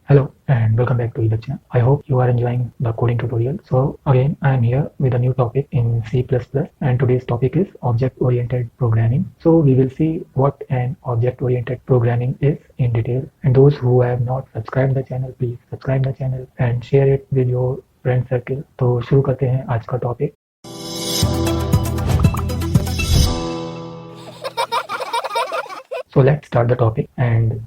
Hello and welcome back to the channel. I hope you are enjoying the coding tutorial. So again, I am here with a new topic in C++ and today's topic is object-oriented programming. So we will see what an object-oriented programming is in detail, and those who have not subscribed the channel, please subscribe the channel and share it with your friend circle. तो शुरू करते हैं आज का topic. So let's start the topic and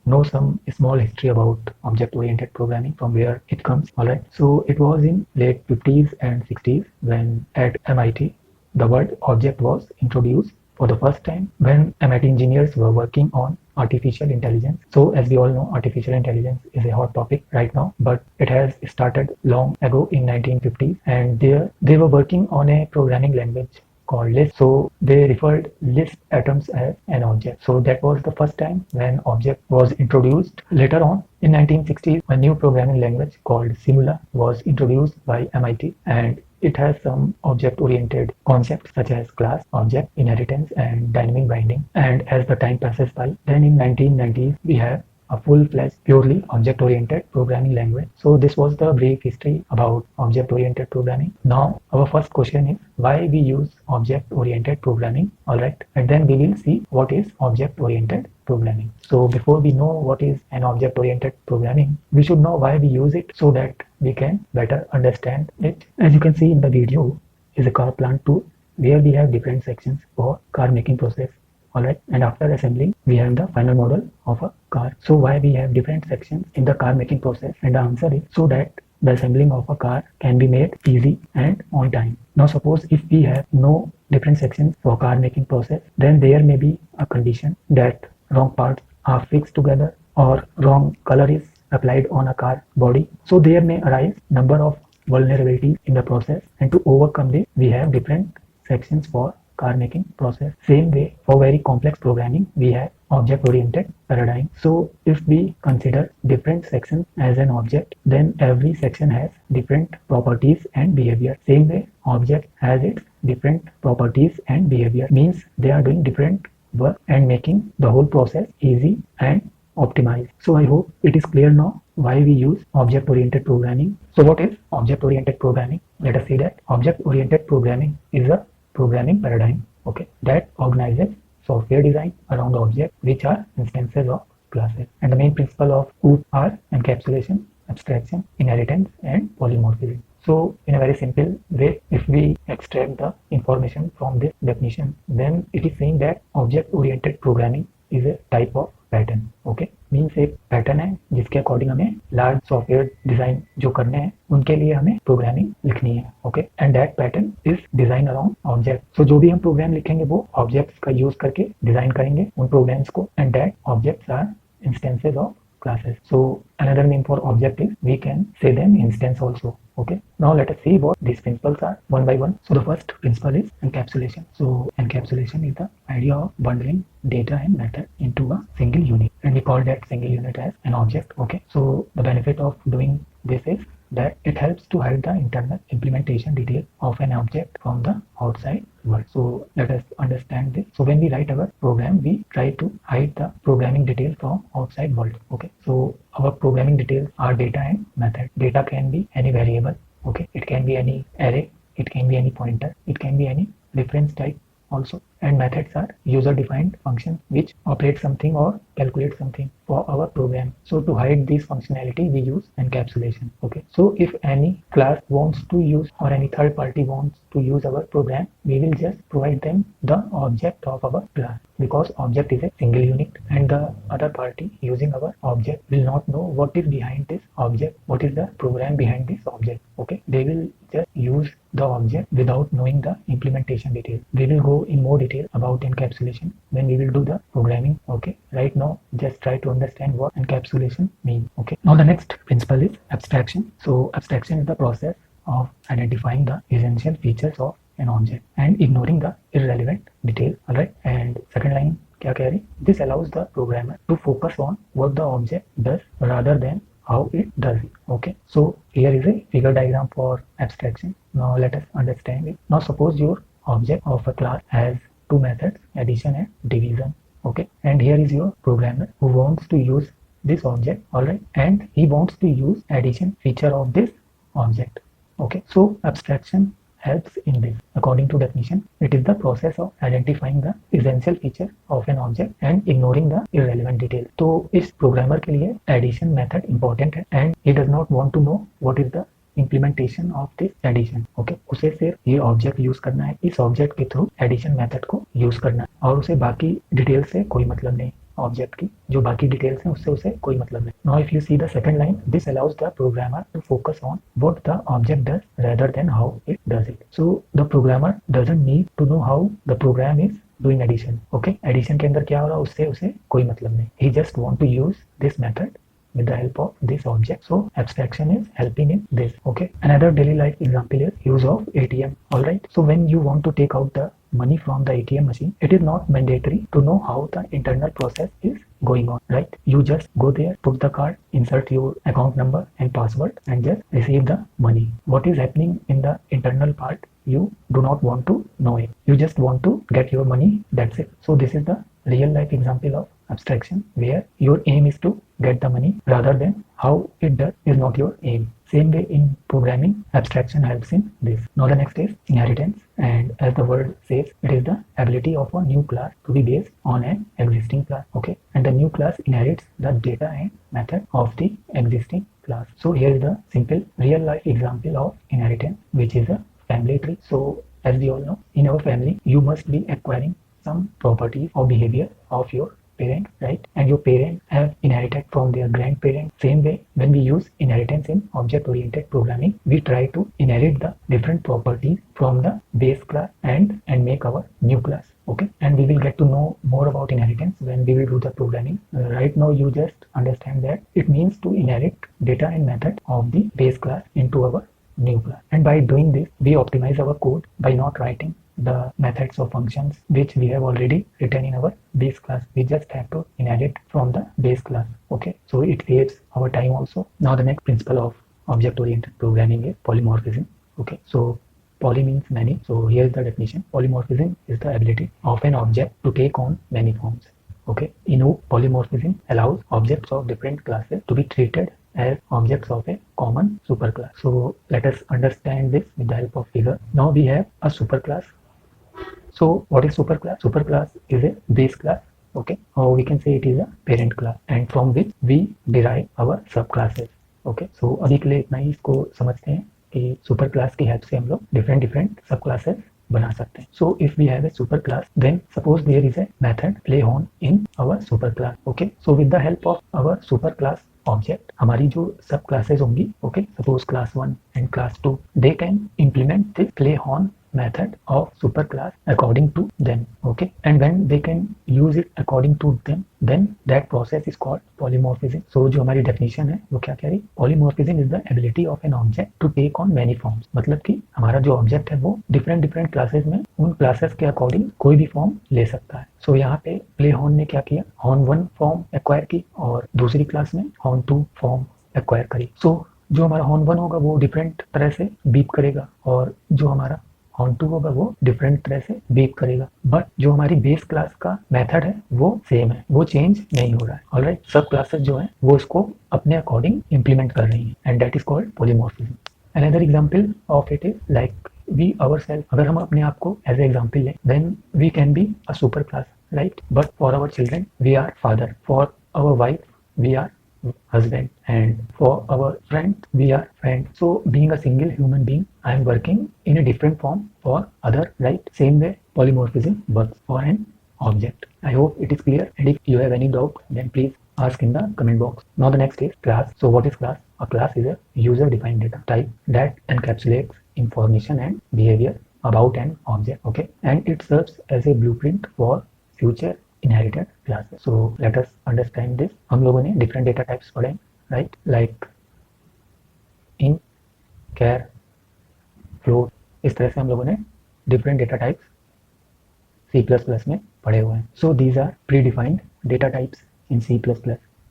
know some small history about object-oriented programming from where it comes. Alright, so it was in late 50s and 60s when at MIT the word object was introduced for the first time when MIT engineers were working on artificial intelligence. So as we all know, artificial intelligence is a hot topic right now, but it has started long ago in 1950s, and they were working on a programming language called Lisp. So they referred Lisp atoms as an object. So that was the first time when object was introduced. Later on in 1960s, a new programming language called Simula was introduced by MIT, and it has some object-oriented concepts such as class, object, inheritance, and dynamic binding. And as the time passes by, then in 1990s we have a full-fledged, purely object-oriented programming language. So this was the brief history about object-oriented programming. Now our first question is why we use object-oriented programming. Alright, and then we will see what is object-oriented programming. So before we know what is an object-oriented programming, we should know why we use it so that we can better understand it. As you can see in the video is a car plant tool where we have different sections for car making process. Alright, and after assembling we have the final model of a car. So why we have different sections in the car making process? And the answer is so that the assembling of a car can be made easy and on time. Now suppose if we have no different sections for car making process, then there may be a condition that wrong parts are fixed together or wrong color is applied on a car body. So there may arise number of vulnerabilities in the process, and to overcome this we have different sections for car making process. Same way for very complex programming we have object-oriented paradigm. So if we consider different sections as an object, then every section has different properties and behavior. Same way object has its different properties and behavior, means they are doing different work and making the whole process easy and optimized. So I hope it is clear now why we use object-oriented programming. So what is object-oriented programming? Let us see that object-oriented programming is a programming paradigm, okay, that organizes software design around objects which are instances of classes. And the main principle of OOP are encapsulation, abstraction, inheritance, and polymorphism. So in a very simple way, if we extract the information from this definition, then it is saying that object-oriented programming is a type of pattern. Okay, means एक pattern है जिसके according हमें large software design जो करने हैं उनके लिए हमें प्रोग्रामिंग लिखनी है. Okay, and that pattern is design around object. So जो भी हम प्रोग्राम लिखेंगे वो ऑब्जेक्ट्स का यूज करके डिजाइन करेंगे उन प्रोग्राम्स को, and that objects are instances of classes. So another name for object is we can say them instance also. Okay, now let us see what these principles are one by one. So the first principle is encapsulation. So encapsulation is the idea of bundling data and method into a single unit, and we call that single unit as an object. Okay, so the benefit of doing this is that it helps to hide the internal implementation detail of an object from the outside world. So let us understand this. So when we write our program, we try to hide the programming detail from outside world. Okay, so our programming details are data and method. Data can be any variable. Okay, it can be any array, it can be any pointer, it can be any reference type also, and methods are user defined functions which operate something or calculate something for our program. So to hide this functionality we use encapsulation. Okay, so if any class wants to use or any third party wants to use our program, we will just provide them the object of our class, because object is a single unit and the other party using our object will not know what is behind this object, what is the program behind this object. Okay, they will just use the object without knowing the implementation detail. We will go in more detail about encapsulation when we will do the programming. Okay, right now just try to understand what encapsulation means. Okay, now the next principle is abstraction. So abstraction is the process of identifying the essential features of an object and ignoring the irrelevant detail. Alright, and second line क्या कह रही? This allows the programmer to focus on what the object does rather than how it does it. Okay, so here is a figure diagram for abstraction. Now let us understand it. Now suppose your object of a class has two methods, addition and division. Okay, and here is your programmer who wants to use this object, all right, and he wants to use addition feature of this object. Okay, so abstraction helps in this. According to definition, it is the process of identifying the essential feature of an object and ignoring the irrelevant detail. तो इस programmer के लिए addition method important है and he does not want to know what is the implementation of this addition. Okay, उसे सिर्फ ये object use करना है, इस ऑब्जेक्ट के थ्रू एडिशन मेथड को यूज करना है और उसे बाकी डिटेल से कोई मतलब नहीं. ऑब्जेक्ट की जो बाकी डिटेल्स हैं उससे उसे कोई मतलब नहीं. Now if you see the second line, this allows the programmer to focus on what the object does rather than how it does it. So the programmer doesn't need to know how the program is doing addition. Okay, addition के अंदर क्या हो रहा है उससे उसे कोई मतलब नहीं. He just want to use this method with the help of this object. So abstraction is helping in this. Okay, another daily life example is use of ATM. All right, so when you want to take out the money from the ATM machine, it is not mandatory to know how the internal process is going on, right? You just go there, put the card, insert your account number and password and just receive the money. What is happening in the internal part, you do not want to know it. You just want to get your money, that's it. So this is the real life example of abstraction where your aim is to get the money rather than how it does is not your aim. Same way in programming, abstraction helps in this. Now the next is inheritance, and as the word says, it is the ability of a new class to be based on an existing class. Okay, and the new class inherits the data and method of the existing class. So here is the simple real life example of inheritance, which is a family tree. So as we all know, in our family you must be acquiring some properties or behavior of your parent, right? And your parents have inherited from their grandparents. Same way, when we use inheritance in object-oriented programming, we try to inherit the different properties from the base class and make our new class. Okay, and we will get to know more about inheritance when we will do the programming. Right now, you just understand that it means to inherit data and method of the base class into our new class. And by doing this, we optimize our code by not writing the methods or functions which we have already written in our base class. We just have to inherit from the base class. Okay, so it saves our time also. Now the next principle of object oriented programming is polymorphism. Okay, so poly means many, so here is the definition. Polymorphism is the ability of an object to take on many forms. Okay, polymorphism allows objects of different classes to be treated as objects of a common superclass. So let us understand this with the help of figure. Now we have a superclass. So what is superclass? Superclass is a base class, okay, or we can say it is a parent class, and from which we derive our subclasses. Okay, so अभी के लिए इतना ही इसको समझते हैं कि super class की help से हम लोग डिफरेंट सब क्लासेस बना सकते हैं. So if we have a super class, then suppose there is a method play on in our super class. Okay, so with the help of our super class object, हमारी जो सब classes होंगी, okay, suppose class 1 and class 2, they can implement this play on method of superclass according to them. Okay, and when they can use it according to them, then that process is called polymorphism. So जो हमारी definition है वो क्या कह रही? Polymorphism is the ability of an object to take on many forms. मतलब कि हमारा जो object है वो different classes में उन classes के according कोई भी form ले सकता है. So यहाँ पे play on ने क्या किया? on 1 form acquire की और दूसरी class में on 2 form acquire करी. So जो हमारा on 1 होगा वो different तरह से beep करेगा और जो हमारा on 2 होगा वो डिफरेंट तरह से बीप करेगा, बट जो हमारी बेस क्लास का मेथड है वो सेम है, वो चेंज नहीं हो रहा है. ऑलराइट, सब क्लासेस जो है वो इसको अपने अकॉर्डिंग इंप्लीमेंट कर रही हैं, and that is called polymorphism. Another example of it is like we ourself. अगर हम अपने आप को एज ए एग्जांपल लें, then we can be a super class, right, but for our children we are father, for our wife we are husband, and for our friend we are friend. So being a single human being, I am working in a different form for other, right? Same way polymorphism works for an object. I hope it is clear, and if you have any doubt, then please ask in the comment box. Now the next is class. So what is class? A class is a user defined data type that encapsulates information and behavior about an object. Okay, and it serves as a blueprint for future inherited classes. So let us understand this. हम लोगों ने different data types पढ़े, right? Like int, char, float. इस तरह से हम लोगों ने different data types C++ में पढ़े हुए हैं. So these are predefined data types in C++,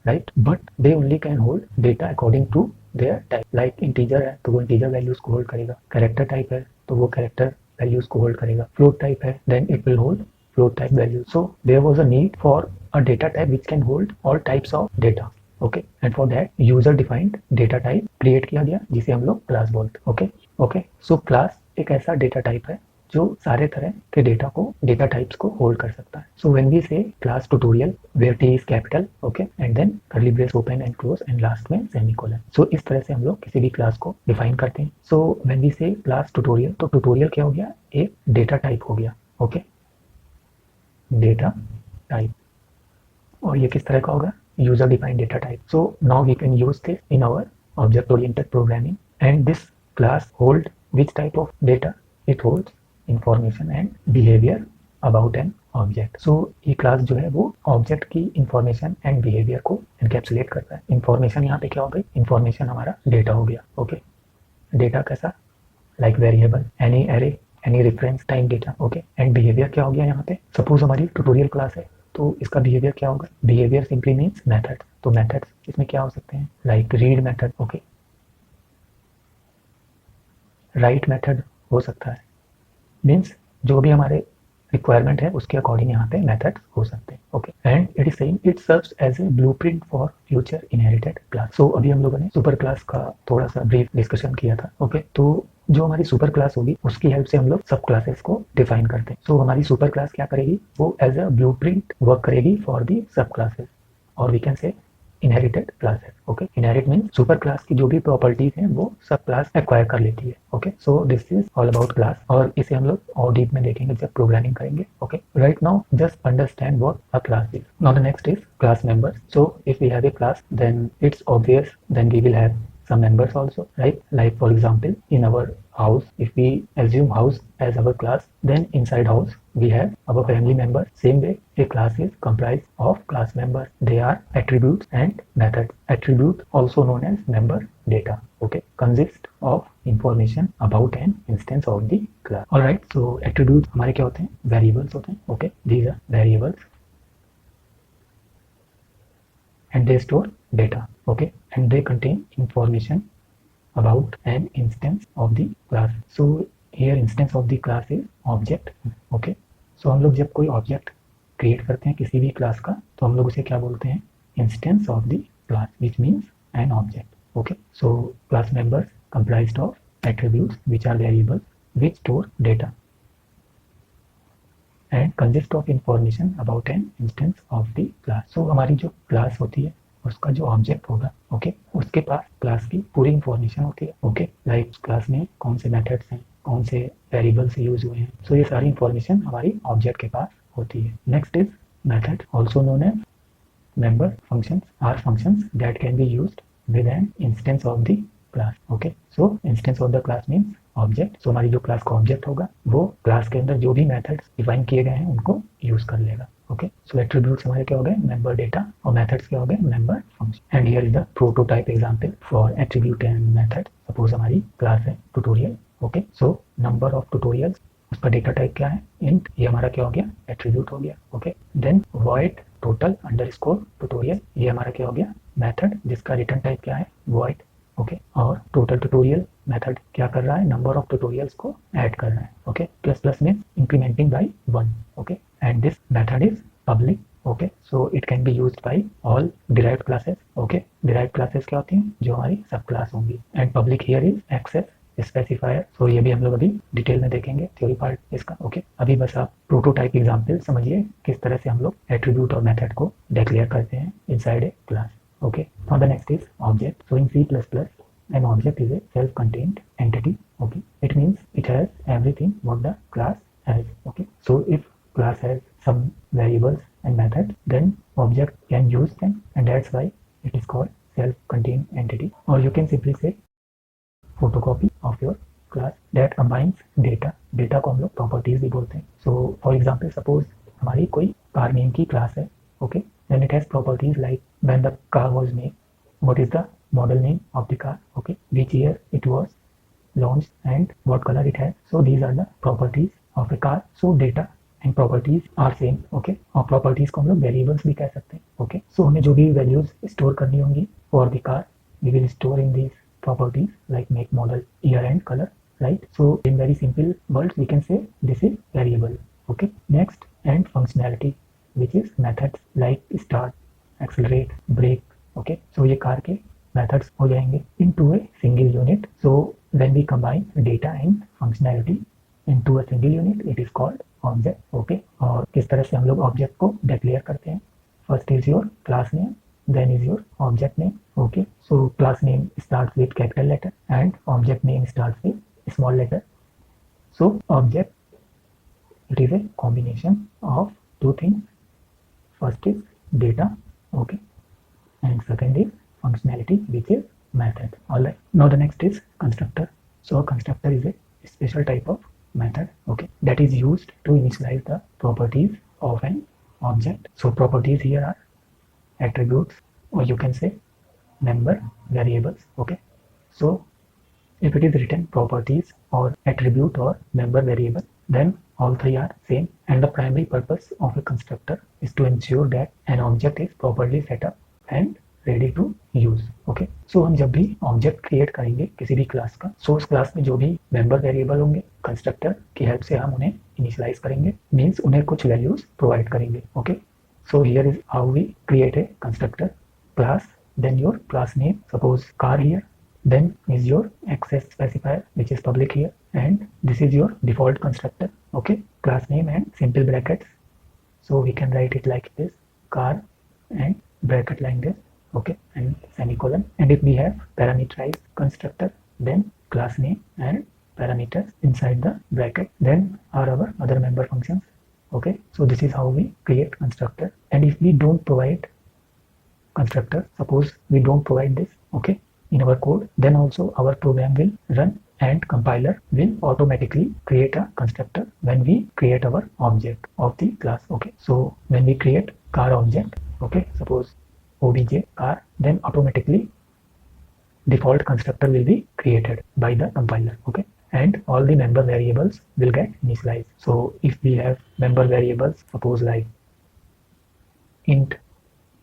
right? But they only can hold data according to their type. Like integer है तो वो integer values को hold करेगा. Character type है तो वो character values को hold करेगा. Float type है, then it will hold float type values. So there was a need for a data type which can hold all types of data. Okay. And for that user defined data type create किया गया जिसे हम लोग class बोलते हैं। Okay okay. So class एक ऐसा data type है जो सारे तरह के डेटा टाइप्स को होल्ड कर सकता है। So when we say class tutorial where T is capital, okay, and then curly brace open and close and last में सेमीकोलन। सो इस तरह से हम लोग किसी भी क्लास को डिफाइन करते हैं। So when we say class tutorial, तो ट्यूटोरियल क्या हो गया, एक डेटा टाइप हो गया। Okay, data type. और ये किस तरह का होगा, user defined data type. So now we can use this in our object oriented programming and this class hold which type of data it holds, information and behavior about an object. So ये class जो है वो object की information and behaviour को encapsulate करता है। Information यहाँ पे क्या हो गई, इंफॉर्मेशन हमारा डेटा हो गया। ओके, डेटा कैसा, like variable, any array, any reference time data. Okay, and behaviour क्या हो गया यहाँ पे, सपोज हमारी ट्यूटोरियल क्लास है तो इसका बिहेवियर क्या होगा, बिहेवियर सिंपली मीन्स मेथड। तो मेथड्स इसमें क्या हो सकते हैं, like read method, okay, right method हो सकता है, मीन्स जो भी हमारे रिक्वायरमेंट है उसके अकॉर्डिंग यहाँ पे मेथड हो सकते हैं। Okay, and it is saying it serves as a blueprint for future inherited class. So अभी हम लोगों ने सुपर क्लास का थोड़ा सा ब्रीफ डिस्कशन किया था। ओके, तो जो हमारी सुपर क्लास होगी उसकी हेल्प से हम लोग सब क्लासेस को डिफाइन करते हैं। सो हमारी सुपर क्लास क्या करेगी, वो एज अ ब्लूप्रिंट वर्क करेगी फॉर दी सब क्लासेस, और we can say inherited classes. Okay, inherit mean super class की जो भी प्रॉपर्टीज हैं वो सब क्लास एक्वायर कर लेती है। Okay, so this is all about class, और इसे हम लोग और डीप में देखेंगे जब प्रोग्रामिंग करेंगे। Okay, right now just understand what a class is. Now the next is class members. So if we have a class then it's obvious then we will have some members also, right? Like for example in our house, if we assume house as our class, then inside house we have our family members. Same way a class is comprised of class members. They are attributes and methods. Attribute also known as member data, okay, consist of information about an instance of the class. All right, so attributes हमारे क्या होते हैं, variables होते हैं। okay, these are variables and they store data, okay, and they contain information about an instance of the class. So here instance of the class is object. okay, so हम लोग जब कोई ऑब्जेक्ट क्रिएट करते हैं किसी भी class का तो हम लोग उसे क्या बोलते हैं, instance of the class, which means an object. Okay, so class members comprised of attributes which are variables which store data and consist of information about an instance of the class. So हमारी जो class होती है उसका जो object होगा, okay, उसके पास class की पूरी इंफॉर्मेशन होती है। ओके, लाइक क्लास में कौन से मेथड्स हैं, कौन से वेरिएबल्स यूज हुए हैं, सो ये सारी इंफॉर्मेशन हमारी ऑब्जेक्ट के पास होती है। Next is method, also known as member functions, are functions that can be used with an instance of the class. okay, so instance of the class means object. so हमारी जो class का object होगा वो class के अंदर जो भी methods define किए गए हैं उनको यूज कर लेगा। ओके, सो एट्रीब्यूट्स हमारे क्या हो गए, मेंबर डेटा, और मेथड्स क्या हो गए, member function. And here is the prototype example for attribute and method. Suppose हमारी क्लास है tutorial. Okay, so number of tutorials, उसका डेटा टाइप क्या है, इंट, ये हमारा क्या हो गया, एट्रीब्यूट हो गया। Okay, then void total underscore tutorial, ये हमारा क्या हो गया, मेथड, जिसका रिटर्न टाइप क्या है, वॉइड। ओके, और टोटल ट्यूटोरियल मेथड क्या कर रहा है, नंबर ऑफ ट्यूटोरियल्स को ऐड कर रहा है। Okay, plus plus means incrementing by 1। Okay, and this method is public. Okay, so it can be used by all derived classes. Okay, derived classes क्या होती हैं, जो हमारी सब क्लास होंगी। And public here is access specifier. So ये भी हम लोग अभी डिटेल में देखेंगे, थ्योरी पार्ट इसका। ओके, अभी बस आप प्रोटोटाइप एग्जांपल समझिए किस तरह से हम लोग एट्रीब्यूट और मेथड को डिक्लेयर करते हैं inside a class. Okay, now the next is object. So in C++ an object is a self-contained entity. okay, it means it has everything what the class has. okay, so if class has some variables and methods, then object can use them, and that's why it is called self-contained entity. Or you can simply say photocopy of your class that combines data. Data को हम लोग properties भी बोलते हैं। So for example suppose हमारी कोई car name की class है। Okay, then it has properties like when the car was made, what is the model name of the car, okay, which year it was launched and what color it has. So these are the properties of a car. So data and properties are same. okay, और properties को हम लोग variables भी कह सकते हैं। okay, so हमें जो भी values store करनी होंगी for the car, we will store in these properties like make, model, year and color, right? So in very simple words we can say this is variable. okay, next, and functionality, which is methods like start, accelerate, brake, okay, so ये car के methods हो जाएंगे into a single unit. So when we combine data and functionality into a single unit it is called object. Okay, और किस तरह से हम लोग ऑब्जेक्ट को डिक्लेयर करते हैं. First is your class name, then is your object name. Okay, so class name starts with capital letter and object name starts with small letter. So object, it is a combination of two things. First is data, okay, and second is functionality, which is method. All right, now the next is constructor. So a constructor is a special type of method, okay, that is used to initialize the properties of an object. So properties here are attributes, or you can say member variables. Okay, so if it is written properties or attribute or member variable, then all three are same, and the primary purpose of a constructor is to ensure that an object is properly set up and ready to use. Okay, so हम जब भी object create करेंगे किसी भी class का, सो उस class में जो भी मेंबर वेरिएबल होंगे कंस्ट्रक्टर की हेल्प से हम उन्हें इनिशियलाइज करेंगे, मीन्स उन्हें कुछ वैल्यूज प्रोवाइड करेंगे. Okay, so here is how we create a constructor. Class, then your class name, suppose car here, then is your access specifier which is public here, and this is your default constructor. Okay, class name and simple brackets, so we can write it like this, car and bracket like this. Okay, and semicolon. And if we have parameterized constructor, then class name and parameters inside the bracket, then are our other member functions. Okay, so this is how we create constructor. And if we don't provide constructor, suppose we don't provide this, okay, in our code, then also our program will run and compiler will automatically create a constructor when we create our object of the class. Okay, so when we create car object, okay, suppose obj car, then automatically default constructor will be created by the compiler. Okay, and all the member variables will get initialized. So if we have member variables, suppose like int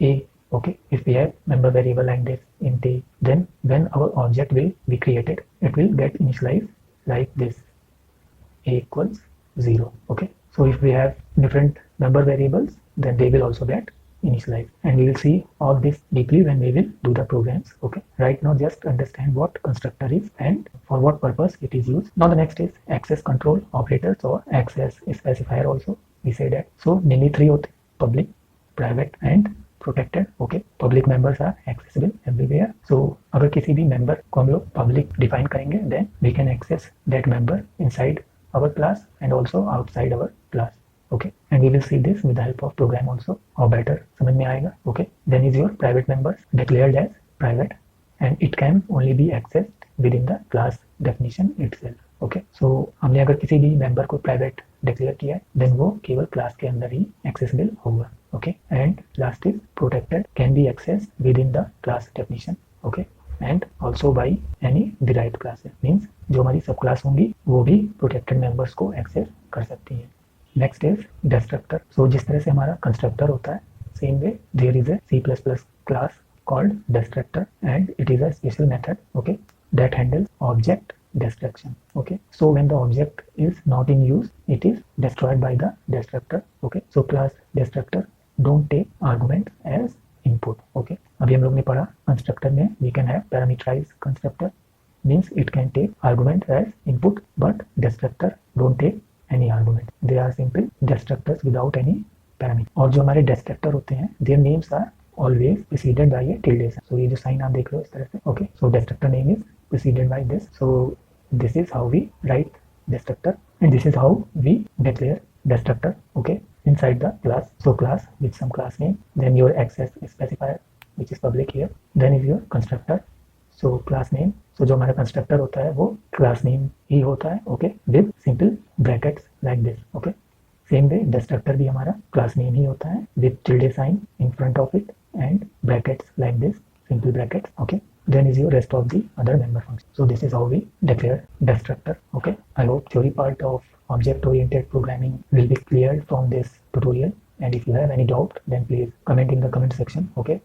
a, okay, if we have member variable like this int a, then when our object will be created, it will get initialized like this, a equals 0. Okay, so if we have different member variables, then they will also get initialized, and we will see all this deeply when we will do the programs. Okay, right now just understand what constructor is and for what purpose it is used. Now the next is access control operators or access specifier also we say that. So mainly three होते, public, private and protected. Okay, public members are accessible everywhere. So अगर किसी भी member को हम लोग public define करेंगे, then we can access that member inside our class and also outside our class. Okay, and we will see this with the help of program also, or better समझ में आएगा. Okay, then is your private members declared as private, and it can only be accessed within the class definition itself. Okay, so हमने अगर किसी भी member को private declare किया है, then वो केवल class के अंदर ही accessible होगा. Okay, and last is protected, can be accessed within the class definition. Okay, and also by any derived classes, means जो हमारी सब क्लास होंगी वो भी protected members को access कर सकती हैं. Next is destructor. सो जिस तरह से हमारा कंस्ट्रक्टर होता है, same way there is a C++ class called destructor, and it is a special method, okay, that handles object destruction. Okay, so when the object is not in use, it is destroyed by the destructor. Okay, so class destructor don't take argument as input. Okay, अभी हम लोग ने पढ़ा constructor में we can have parameterized constructor, means it can take argument as input, but destructor don't take any argument. They are simple destructors without any parameter. और जो हमारे destructor होते हैं, their names are always preceded by a tilde sign. So ये जो sign आप देख रहे हो इस तरह से. Okay, so destructor name is preceded by this. So this is how we write destructor, and this is how we declare destructor. Okay, inside the class. So class with some class name, then your access specifier which is public here, then is your constructor. So class name, so जो हमारा constructor होता है वो class name ही होता है. Okay, with simple brackets like this. Okay, same way destructor भी हमारा क्लास नेम ही होता है with tilde sign in front of it and brackets like this, simple brackets. Okay, then is your rest of the other member function. So this is how we declare destructor. Okay, I hope theory part of object oriented programming will be cleared from this tutorial, and if you have any doubt, then please comment in the comment section. Okay.